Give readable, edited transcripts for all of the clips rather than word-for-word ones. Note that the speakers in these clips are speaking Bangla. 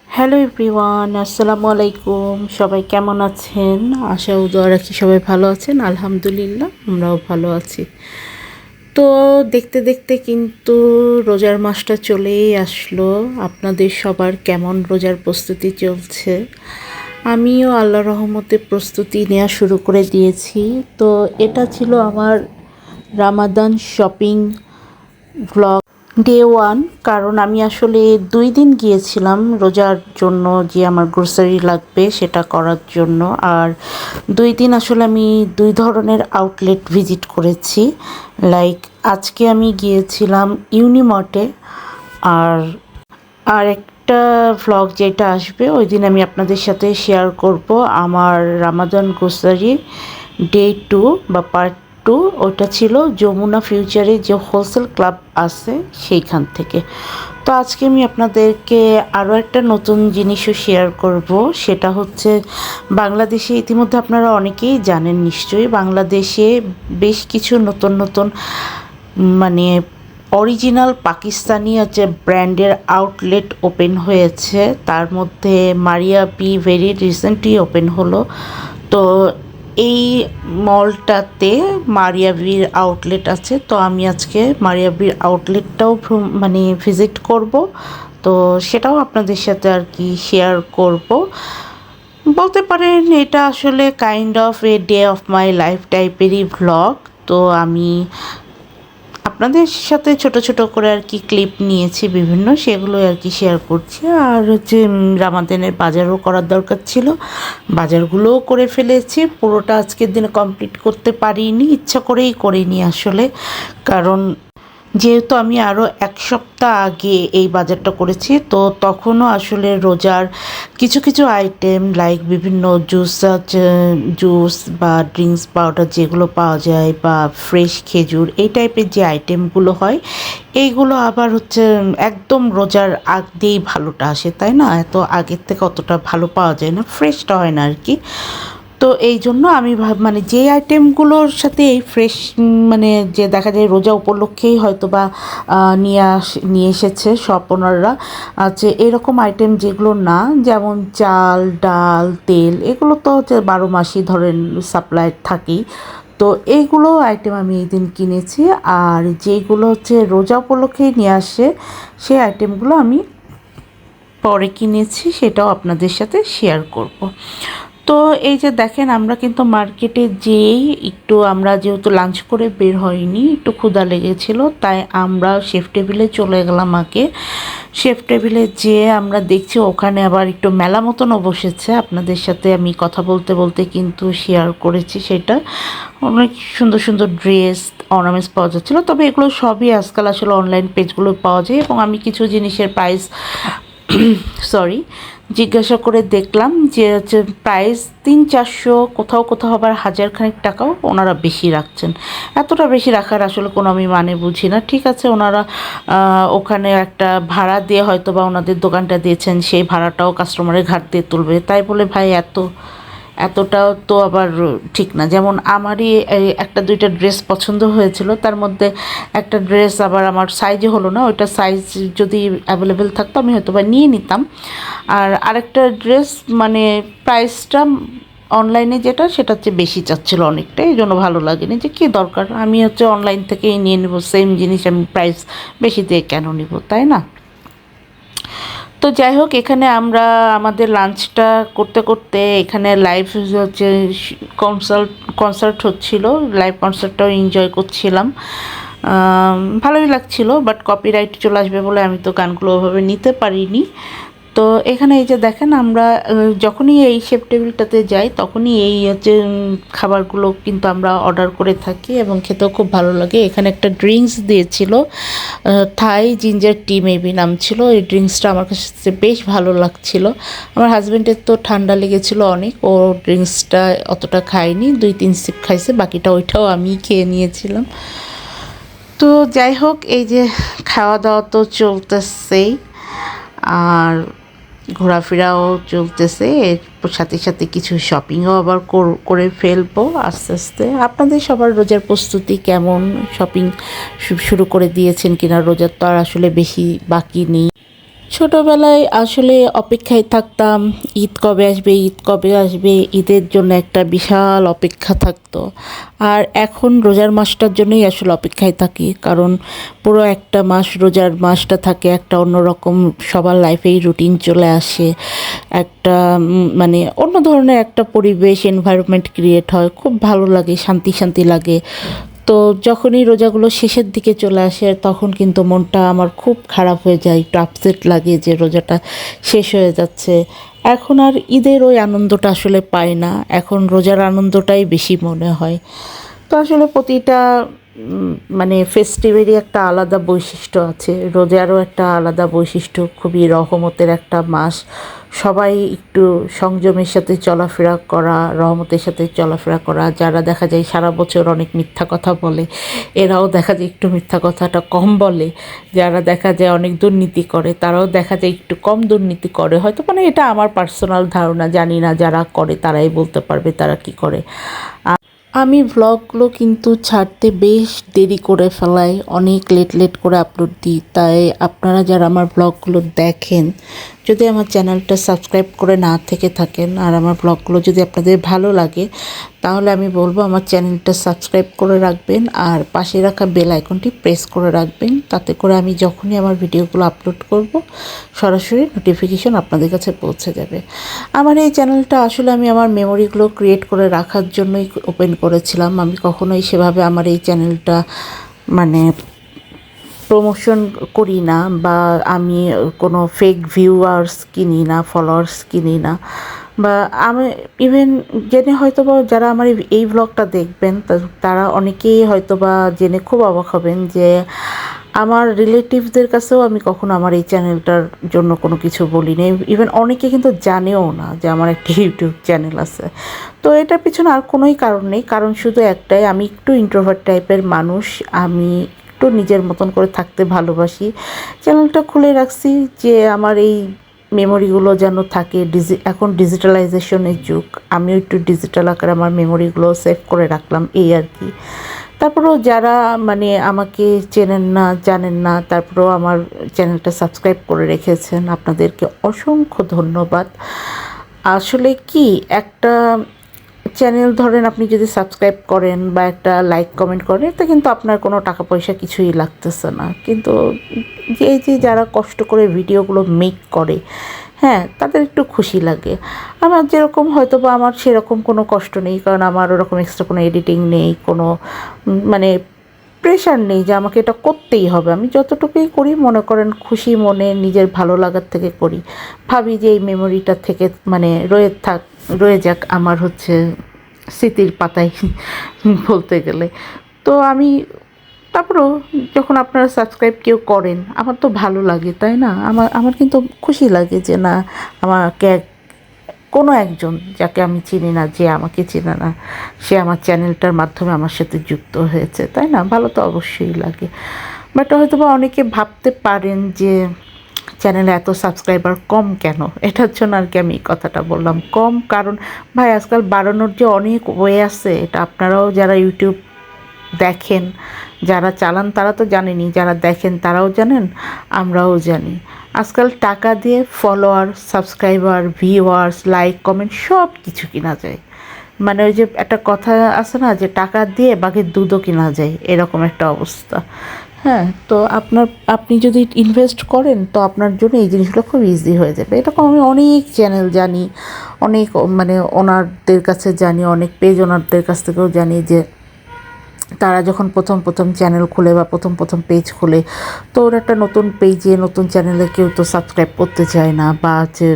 হ্যালো এভরিওয়ান, আসসালামু আলাইকুম। সবাই কেমন আছেন? আশা ও দোয়া রাখি সবাই ভালো আছেন। আলহামদুলিল্লাহ আমরাও ভালো আছি। তো দেখতে দেখতে কিন্তু রোজার মাসটা চলেই আসলো। আপনাদের সবার কেমন রোজার প্রস্তুতি চলছে? আমিও আল্লাহর রহমতে প্রস্তুতি নেওয়া শুরু করে দিয়েছি। তো এটা ছিল আমার Ramadan shopping vlog day one. কারণ আমি আসলে 2 দিন গিয়েছিলাম রোজার জন্য, যে আমার গ্রোসারি লাগবে সেটা করার জন্য। আর 2 দিন আসলে আমি 2 ধরনের আউটলেট ভিজিট করেছি। লাইক আজকে আমি গিয়েছিলাম ইউনিমার্টে। আর আর একটা ভ্লগ যেটা আসবে ওই দিন আমি আপনাদের সাথে শেয়ার করব আমার রামাদান গ্রোসারি ডে 2 বা পার্ট 2। ওটা ছিল যমুনা ফিউচারে যে হোলসেল ক্লাব আছে সেইখান থেকে। তো আজকে আমি আপনাদেরকে আরও একটা নতুন জিনিসও শেয়ার করব। সেটা হচ্ছে বাংলাদেশে ইতিমধ্যে আপনারা অনেকেই জানেন নিশ্চয়ই, বাংলাদেশে বেশ কিছু নতুন নতুন মানে অরিজিনাল পাকিস্তানি যে ব্র্যান্ডের আউটলেট ওপেন হয়েছে। তার মধ্যে মারিয়া বি ভেরি রিসেন্টলি ওপেন হলো। তো এই মলটাতে মারিয়া বির আউটলেট আছে। তো আমি আজকে মারিয়া বির আউটলেটটাও মানে ভিজিট করব। তো সেটাও আপনাদের সাথে আর কি শেয়ার করব। বলতে পারেন এটা আসলে kind of a day of my life টাইপেরই ভ্লগ। তো আমি আপনাদের সাথে ছোট ছোট করে আর কি ক্লিপ নিয়েছি বিভিন্ন, সেগুলো আর কি শেয়ার করছি। আর হচ্ছে রামাদানের বাজারও করার দরকার ছিল, বাজারগুলোও করে ফেলেছি। পুরোটা আজকের দিনে কমপ্লিট করতে পারিনি, ইচ্ছা করেই করিনি আসলে। কারণ যেহেতু আমি আরও 1 সপ্তাহ আগে এই বাজারটা করেছি, তো তখনও আসলে রোজার কিছু কিছু আইটেম লাইক বিভিন্ন জুস বা ড্রিঙ্কস পাউডার যেগুলো পাওয়া যায় বা ফ্রেশ খেজুর এই টাইপের যে আইটেমগুলো হয়, এইগুলো আবার হচ্ছে একদম রোজার আগ দিয়েই ভালোটা আসে, তাই না? এত আগের থেকে অতটা ভালো পাওয়া যায় না, ফ্রেশটা হয় না আর কি। তো এই জন্য আমি মানে যে আইটেমগুলোর সাথে এই ফ্রেশ মানে যে দেখা যায় রোজা উপলক্ষেই হয়তো বা নিয়ে এসেছে সব ওনাররা, যে এরকম আইটেম যেগুলো না, যেমন চাল ডাল তেল, এগুলো তো হচ্ছে 12 মাসই ধরেন সাপ্লাই থাকেই। তো এইগুলো আইটেম আমি এই দিন কিনেছি। আর যেগুলো হচ্ছে রোজা উপলক্ষেই নিয়ে আসে সেই আইটেমগুলো আমি পরে কিনেছি, সেটাও আপনাদের সাথে শেয়ার করব। তো এই যে দেখেন, আমরা কিন্তু মার্কেটে যেই একটু, আমরা যেহেতু লাঞ্চ করে বের হয়নি, একটু ক্ষুধা লেগেছিল, তাই আমরা শেফ টেবিলে চলে গেলাম আগে। শেফ টেবিলে যেয়ে আমরা দেখছি ওখানে আবার একটু মেলা মতনও বসেছে। আপনাদের সাথে আমি কথা বলতে বলতে কিন্তু শেয়ার করেছি সেটা। অনেক সুন্দর সুন্দর ড্রেস অর্নামেন্টস পাওয়া যাচ্ছিলো। তবে এগুলো সবই আজকাল আসলে অনলাইন পেজগুলো পাওয়া যায়। এবং আমি কিছু জিনিসের প্রাইস সরি জিজ্ঞাসা করে দেখলাম যে হচ্ছে প্রাইস 300-400, কোথাও কোথাও আবার 1000 খানিক টাকাও ওনারা বেশি রাখছেন। এতটা বেশি রাখার আসলে কোনো আমি মানে বুঝি না। ঠিক আছে, ওনারা ওখানে একটা ভাড়া দিয়ে হয়তো বা ওনাদের দোকানটা দিয়েছেন, সেই ভাড়াটাও কাস্টমারের ঘাট দিয়ে তুলবে, তাই বলে ভাই এতটাও তো আবার ঠিক না। যেমন আমারই একটা দুইটা ড্রেস পছন্দ হয়েছিল, তার মধ্যে একটা ড্রেস আবার আমার সাইজে হলো না। ওইটা সাইজ যদি অ্যাভেলেবেল থাকতো আমি হয়তো বা নিয়ে নিতাম। আর আরেকটা ড্রেস মানে প্রাইসটা অনলাইনে যেটা সেটা হচ্ছে বেশি চাচ্ছিলো অনেকটা, এই জন্য ভালো লাগেনি। যে কী দরকার, আমি হচ্ছে অনলাইন থেকেই নিয়ে নেবো, সেম জিনিস আমি প্রাইস বেশি দিয়ে কেন নিব, তাই না? তো যাই হোক, এখানে আমরা আমাদের লাঞ্চটা করতে করতে এখানে লাইভ হচ্ছে কনসার্ট হচ্ছিল, লাইভ কনসার্টটাও এনজয় করছিলাম। ভালোই লাগছিল, বাট কপিরাইট চলে আসবে বলে আমি তো গানগুলো ওভাবে নিতে পারিনি। তো এখানে এই যে দেখেন, আমরা যখনই এই শেফ টেবিলটাতে যাই তখনই এই হচ্ছে খাবারগুলো কিন্তু আমরা অর্ডার করে থাকি এবং খেতেও খুব ভালো লাগে। এখানে একটা ড্রিঙ্কস দিয়েছিল, থাই জিঞ্জার টি মেবি নাম ছিল। এই ড্রিঙ্কসটা আমার কাছে বেশ ভালো লাগছিল। আমার হাজব্যান্ডের তো ঠান্ডা লেগেছিল অনেক, ও ড্রিঙ্কসটা অতটা খায়নি, 2-3 সিপ খাইছে, বাকিটা ওইটাও আমি খেয়ে নিয়েছিলাম। তো যাই হোক, এই যে খাওয়া দাওয়া তো চলতেছেই, আর ঘোরাফেরাও চলতেছে, এর সাথে সাথে কিছু শপিংও আবার করে ফেলবো আস্তে আস্তে। আপনাদের সবার রোজার প্রস্তুতি কেমন? শপিং শুরু করে দিয়েছেন কিনা? রোজার তো আর আসলে বেশি বাকি নেই। ছোটোবেলায় আসলে অপেক্ষায় থাকতাম ঈদ কবে আসবে, ঈদ কবে আসবে, ঈদের জন্য একটা বিশাল অপেক্ষা থাকতো। আর এখন রোজার মাসটার জন্যই আসলে অপেক্ষায় থাকি, কারণ পুরো একটা মাস রোজার মাসটা থাকে একটা অন্যরকম, সবার লাইফেই রুটিন চলে আসে, একটা মানে অন্য ধরনের একটা পরিবেশ এনভায়রনমেন্ট ক্রিয়েট হয়, খুব ভালো লাগে, শান্তি শান্তি লাগে। তো যখনই রোজাগুলো শেষের দিকে চলে আসে তখন কিন্তু মনটা আমার খুব খারাপ হয়ে যায়, একটু আপসেট লাগে যে রোজাটা শেষ হয়ে যাচ্ছে। এখন আর ঈদের ওই আনন্দটা আসলে পাই না, এখন রোজার আনন্দটাই বেশি মনে হয়। তো আসলে প্রতিটা মানে ফেস্টিভ্যালই একটা আলাদা বৈশিষ্ট্য আছে, রোজারও একটা আলাদা বৈশিষ্ট্য, খুবই রহমতের একটা মাস। সবাই একটু সংযমের সাথে চলাফেরা করা, রহমতের সাথে চলাফেরা করা। যারা দেখা যায় সারা বছর অনেক মিথ্যা কথা বলে, এরাও দেখা যায় একটু মিথ্যা কথাটা কম বলে। যারা দেখা যায় অনেক দুর্নীতি করে, তারাও দেখা যায় একটু কম দুর্নীতি করে। হয়তো মানে এটা আমার পার্সোনাল ধারণা, জানি না, যারা করে তারাই বলতে পারবে তারা কি করে। আমি ভ্লগগুলো কিন্তু ছাড়তে বেশ দেরি করে ফেলাই, অনেক লেট লেট করে আপলোড দিই। তাই আপনারা যারা আমার ভ্লগগুলো দেখেন, যদি আমার চ্যানেলটা সাবস্ক্রাইব করে না থেকে থাকেন আর আমার ভ্লগগুলো যদি আপনাদের ভালো লাগে, তাহলে আমি বলবো আমার চ্যানেলটা সাবস্ক্রাইব করে রাখবেন আর পাশে রাখা বেল আইকনটি প্রেস করে রাখবেন। তাতে করে আমি যখনই আমার ভিডিওগুলো আপলোড করব, সরাসরি নোটিফিকেশন আপনাদের কাছে পৌঁছে যাবে। আমার এই চ্যানেলটা আসলে আমি আমার মেমোরিগুলো ক্রিয়েট করে রাখার জন্যই ওপেন করেছিলাম। আমি কখনোই সেভাবে আমার এই চ্যানেলটা মানে প্রমোশন করি না, বা আমি কোনো ফেক ভিউয়ার্স কিনি না, ফলোয়ার্স কিনি না। বা আমি ইভেন জেনে হয়তো বা যারা আমার এই ভ্লগটা দেখবেন তারা অনেকেই হয়তো বা জেনে খুব অবাক হবেন যে আমার রিলেটিভদের কাছেও আমি কখনো আমার এই চ্যানেলটার জন্য কোনো কিছু বলিনি। ইভেন অনেকে কিন্তু জানেও না যে আমার একটা ইউটিউব চ্যানেল আছে। তো এটার পিছনে আর কোনোই কারণ নেই, কারণ শুধু একটাই, আমি একটু ইন্ট্রোভার্ট টাইপের মানুষ, আমি একটু নিজের মতন করে থাকতে ভালোবাসি। চ্যানেলটা খুলে রাখছি যে আমার এই মেমোরিগুলো যেন থাকে। এখন ডিজিটালাইজেশনের যুগ, আমিও একটু ডিজিটাল আকারে আমার মেমোরিগুলো সেভ করে রাখলাম, এই আর কি। তারপরেও যারা মানে আমাকে চেনেন না, জানেন না, তারপরেও আমার চ্যানেলটা সাবস্ক্রাইব করে রেখেছেন, আপনাদেরকে অসংখ্য ধন্যবাদ। আসলে কি, একটা চ্যানেল ধরেন আপনি যদি সাবস্ক্রাইব করেন বা একটা লাইক কমেন্ট করেন, এতে কিন্তু আপনার কোনো টাকা পয়সা কিছুই লাগতেছে না, কিন্তু যে যারা কষ্ট করে ভিডিওগুলো মেক করে, হ্যাঁ, তাদের একটু খুশি লাগে। আমার যেরকম হয়তো বা আমার সেরকম কোনো কষ্ট নেই, কারণ আমার ওরকম এক্সট্রা কোনো এডিটিং নেই, কোনো মানে প্রেশার নেই যে আমাকে এটা করতেই হবে। আমি যতটুকুই করি মনে করেন খুশি মনে নিজের ভালো লাগার থেকে করি, ভাবি যে এই মেমোরিটা থেকে মানে রয়ে যাক আমার হচ্ছে স্মৃতির পাতায় বলতে গেলে। তো আমি তারপরেও যখন আপনারা সাবস্ক্রাইব কেউ করেন, আমার তো ভালো লাগে, তাই না? আমার আমার কিন্তু খুশি লাগে যে না, আমাকে কোনো একজন যাকে আমি চিনি না, যে আমাকে চেনে না, সে আমার চ্যানেলটার মাধ্যমে আমার সাথে যুক্ত হয়েছে, তাই না? ভালো তো অবশ্যই লাগে। বাট হয়তো বা অনেকে ভাবতে পারেন যে চ্যানেলে এত সাবস্ক্রাইবার কম কেন, এটার জন্য আর কি আমি এই কথাটা বললাম কম। কারণ ভাই আজকাল বাড়ানোর যে অনেক ওয়ে আছে, এটা আপনারাও যারা ইউটিউব দেখেন, যারা চালান তারা তো জানেনই, যারা দেখেন তারাও জানেন, আমরাও জানি। আজকাল টাকা দিয়ে follower, subscriber, viewers, like, comment সব কিছু কিনা যায়। মানে ওই যে একটা কথা আছে না, যে টাকা দিয়ে বাঘের দুধও কিনা যায়, এরকম একটা অবস্থা। হ্যাঁ, তো আপনি যদি ইনভেস্ট করেন তো আপনার জন্য এই জিনিসগুলো খুব ইজি হয়ে যাবে। এরকম আমি অনেক চ্যানেল জানি, অনেক মানে ওনারদের কাছে জানি, অনেক পেজ ওনারদের কাছ থেকেও জানি যে তারা যখন প্রথম চ্যানেল খুলে বা প্রথম পেজ খুলে, তো ওর একটা নতুন পেজে নতুন চ্যানেলে কেউ তো সাবস্ক্রাইব করতে চায় না বা হচ্ছে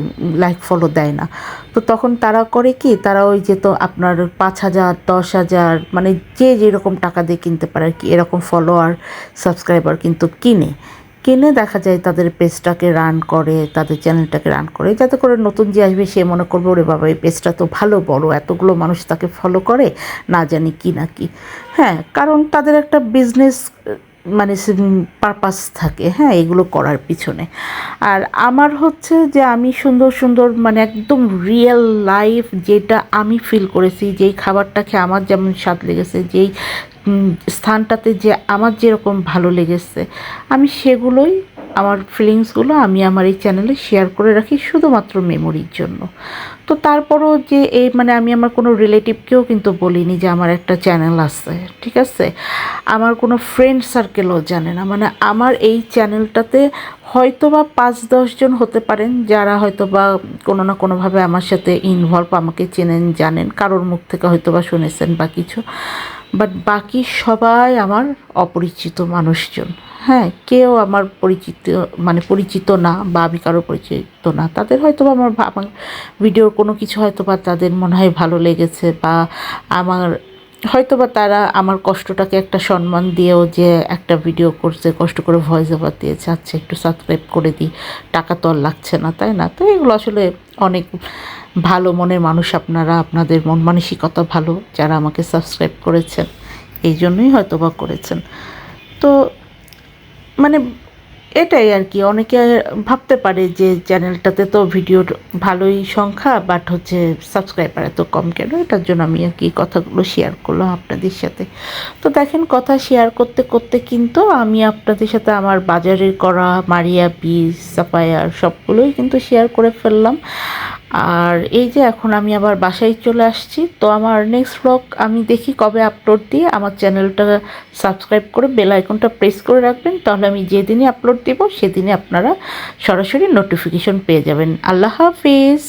লাইক ফলো দেয় না। তো তখন তারা করে কি, তারা ওই যে তো আপনার 5,000 10,000 মানে যে যেরকম টাকা দিয়ে কিনতে পারে আর কি, এরকম ফলোয়ার সাবস্ক্রাইবার কিন্তু কিনে দেখা যায় তাদের পেজটাকে রান করে, তাদের চ্যানেলটাকে রান করে, যাতে করে নতুন যে আসবে সে মনে করবে ওরে বাবা এই পেজটা তো ভালো বড়, এতগুলো মানুষ তাকে ফলো করে, না জানি কি না কি। হ্যাঁ, কারণ তাদের একটা বিজনেস মানে পারপাস থাকে, হ্যাঁ, এগুলো করার পিছনে। আর আমার হচ্ছে যে আমি সুন্দর মানে একদম রিয়েল লাইফ যেটা আমি ফিল করেছি, যেই খাবারটা খেয়ে আমার যেমন স্বাদ লেগেছে, যেই স্থানটাতে যে আমার যেরকম ভালো লেগেছে, আমি সেগুলোই আমার ফিলিংসগুলো আমি আমার এই চ্যানেলে শেয়ার করে রাখি শুধুমাত্র মেমোরির জন্য। তো তারপরও যে এই মানে আমি আমার কোনো রিলেটিভকেও কিন্তু বলিনি যে আমার একটা চ্যানেল আছে, ঠিক আছে? আমার কোনো ফ্রেন্ড সার্কেলও জানে না। মানে আমার এই চ্যানেলটাতে হয়তো বা ৫-১০ জন হতে পারেন যারা হয়তো বা কোনো না কোনোভাবে আমার সাথে ইনভলভ, আমাকে চেনেন জানেন, কারোর মুখ থেকে হয়তো বা শুনেছেন বা কিছু। বাট বাকি সবাই আমার অপরিচিত মানুষজন। হ্যাঁ, কেউ আমার পরিচিত মানে পরিচিত না, বা আমি কারো পরিচিত না। তাদের হয়তো বা আমার ভিডিওর কোনো কিছু হয়তো বা তাদের মনে হয় ভালো লেগেছে, বা আমার হয়তো বা তারা আমার কষ্টটাকে একটা সম্মান দিয়েও যে একটা ভিডিও করছে, কষ্ট করে ভয়েস ওভার দিয়েছে, আচ্ছা একটু সাবস্ক্রাইব করে দিই, টাকা তো আর লাগছে না, তাই না? তো এগুলো আসলে অনেক ভালো মনের মানুষ আপনারা, আপনাদের মন মানসিকতা ভালো যারা আমাকে সাবস্ক্রাইব করেছেন, এই জন্যই হয়তো বা করেছেন। তো মানে এটাই আর কি। অনেকে ভাবতে পারে যে চ্যানেলটাতে তো ভিডিওর ভালোই সংখ্যা, বাট হচ্ছে সাবস্ক্রাইবার এত কম কেন? এটার জন্য আমি আর কি কথাগুলো শেয়ার করলাম আপনাদের সাথে। তো দেখেন, কথা শেয়ার করতে করতে কিন্তু আমি আপনাদের সাথে আমার বাজারের করা মারিয়া পিস সাফায়ার সবগুলোই কিন্তু শেয়ার করে ফেললাম। আর এই যে এখন আমি আবার বাসায় চলে আসছি। তো আমার নেক্সট ব্লগ আমি দেখি কবে আপলোড দিয়ে। আমার চ্যানেলটা সাবস্ক্রাইব করে বেল আইকনটা প্রেস করে রাখবেন, তাহলে আমি যেদিনই আপলোড দেব সেদিনই আপনারা সরাসরি নোটিফিকেশন পেয়ে যাবেন। আল্লাহ হাফিজ।